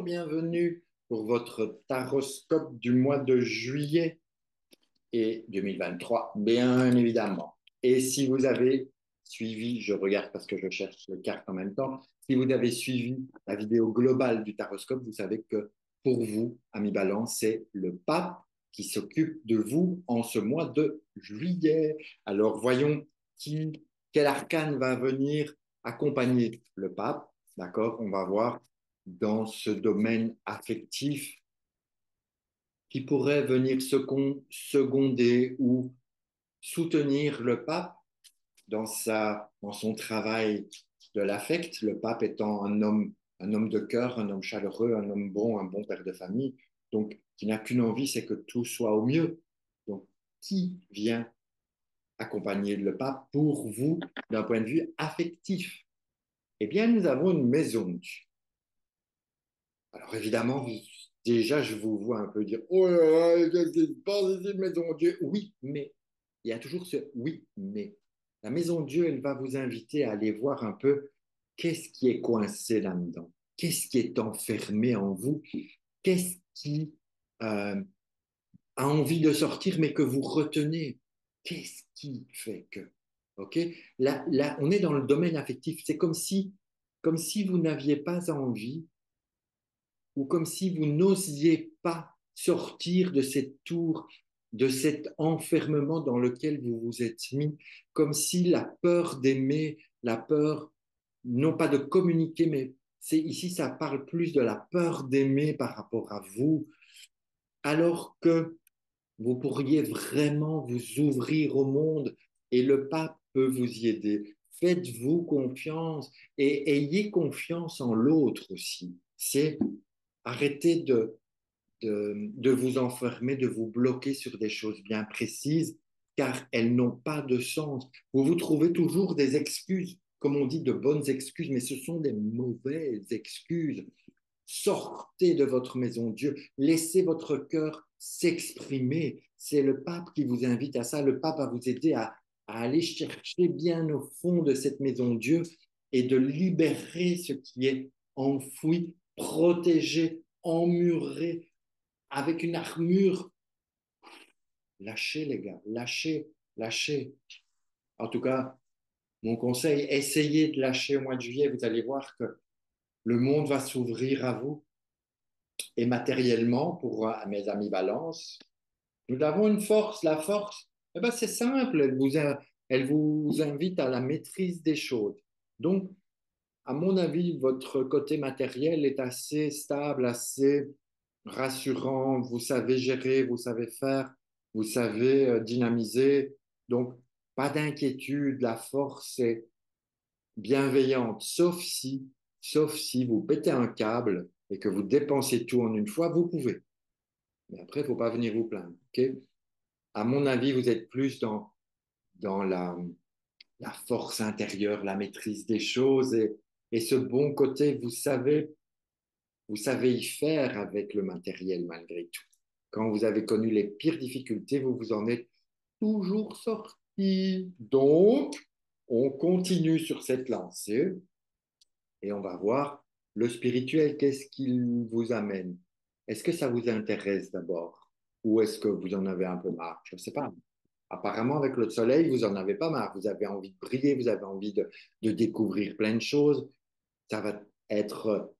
bienvenue pour votre taroscope du mois de juillet et 2023, bien évidemment. Et si vous avez suivi, je regarde parce que je cherche le carte en même temps, si vous avez suivi la vidéo globale du taroscope, vous savez que pour vous, ami Balance, c'est le pape qui s'occupe de vous en ce mois de juillet. Alors voyons quel arcane va venir accompagner le pape. D'accord? On va voir dans ce domaine affectif qui pourrait venir seconder ou soutenir le pape dans son travail de l'affect, le pape étant un homme de cœur, un homme chaleureux, un bon père de famille, donc qui n'a qu'une envie, c'est que tout soit au mieux. Donc, qui vient accompagner le pape pour vous d'un point de vue affectif? Eh bien, nous avons une maison de Dieu. Alors évidemment, déjà, je vous vois un peu dire, oh là là, qu'est-ce qui se passe ici, maison de Dieu? Oui, mais il y a toujours ce oui, mais. La maison de Dieu, elle va vous inviter à aller voir un peu qu'est-ce qui est coincé là-dedans, qu'est-ce qui est enfermé en vous, qu'est-ce qui a envie de sortir mais que vous retenez, qu'est-ce qui fait que. Ok? Là, on est dans le domaine affectif. C'est comme si vous n'aviez pas envie ou comme si vous n'osiez pas sortir de cette tour, de cet enfermement dans lequel vous vous êtes mis, comme si la peur d'aimer, la peur, non pas de communiquer, mais c'est ici, ça parle plus de la peur d'aimer par rapport à vous, alors que vous pourriez vraiment vous ouvrir au monde et le pape peut vous y aider. Faites-vous confiance et ayez confiance en l'autre aussi. C'est arrêter de vous enfermer, de vous bloquer sur des choses bien précises, car elles n'ont pas de sens. Vous vous trouvez toujours des excuses, comme on dit, de bonnes excuses, mais ce sont des mauvaises excuses. Sortez de votre maison Dieu, laissez votre cœur s'exprimer. C'est le pape qui vous invite à ça. Le pape va vous aider à aller chercher bien au fond de cette maison Dieu et de libérer ce qui est enfoui, protégé, emmuré, avec une armure. Lâchez, les gars, lâchez, lâchez. En tout cas, mon conseil, essayez de lâcher au mois de juillet. Vous allez voir que le monde va s'ouvrir à vous. Et matériellement, pour mes amis balance, nous avons une force. La force, eh ben, c'est simple, elle vous invite à la maîtrise des choses. Donc, à mon avis, votre côté matériel est assez stable, assez rassurant. Vous savez gérer, vous savez faire, vous savez dynamiser. Donc, pas d'inquiétude. La force est bienveillante, sauf si vous pétez un câble et que vous dépensez tout en une fois, vous pouvez. Mais après, il ne faut pas venir vous plaindre. Ok. À mon avis, vous êtes plus dans la force intérieure, la maîtrise des choses et ce bon côté, vous savez y faire avec le matériel malgré tout. Quand vous avez connu les pires difficultés, vous vous en êtes toujours sorti. Donc, on continue sur cette lancée et on va voir le spirituel, qu'est-ce qu'il vous amène? Est-ce que ça vous intéresse d'abord? Ou est-ce que vous en avez un peu marre? Je ne sais pas. Apparemment, avec le soleil, vous en avez pas marre. Vous avez envie de briller, vous avez envie de découvrir plein de choses. Ça va être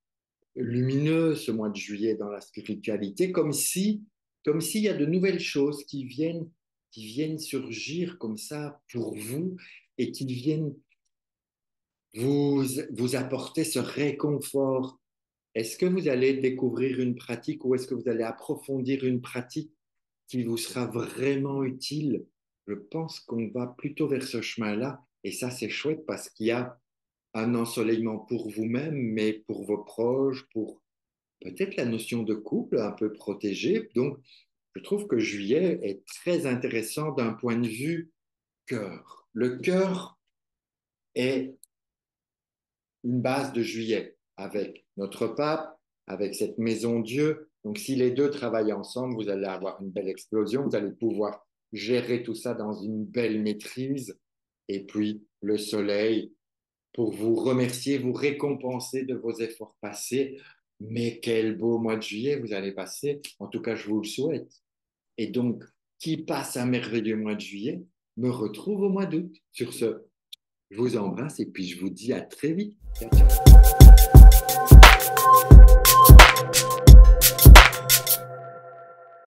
lumineux ce mois de juillet dans la spiritualité, comme s'il y a de nouvelles choses qui viennent surgir comme ça pour vous et qui viennent vous apporter ce réconfort. Est-ce que vous allez découvrir une pratique ou est-ce que vous allez approfondir une pratique qui vous sera vraiment utile? Je pense qu'on va plutôt vers ce chemin-là et ça, c'est chouette parce qu'il y a un ensoleillement pour vous-même, mais pour vos proches, pour peut-être la notion de couple un peu protégée. Donc, je trouve que juillet est très intéressant d'un point de vue cœur. Le cœur est une base de juillet avec notre pape, avec cette maison Dieu. Donc, si les deux travaillent ensemble, vous allez avoir une belle explosion. Vous allez pouvoir gérer tout ça dans une belle maîtrise. Et puis, le soleil pour vous remercier, vous récompenser de vos efforts passés. Mais quel beau mois de juillet vous allez passer. En tout cas, je vous le souhaite. Et donc, qui passe un merveilleux mois de juillet me retrouve au mois d'août. Sur ce, je vous embrasse et puis je vous dis à très vite. Ciao, ciao.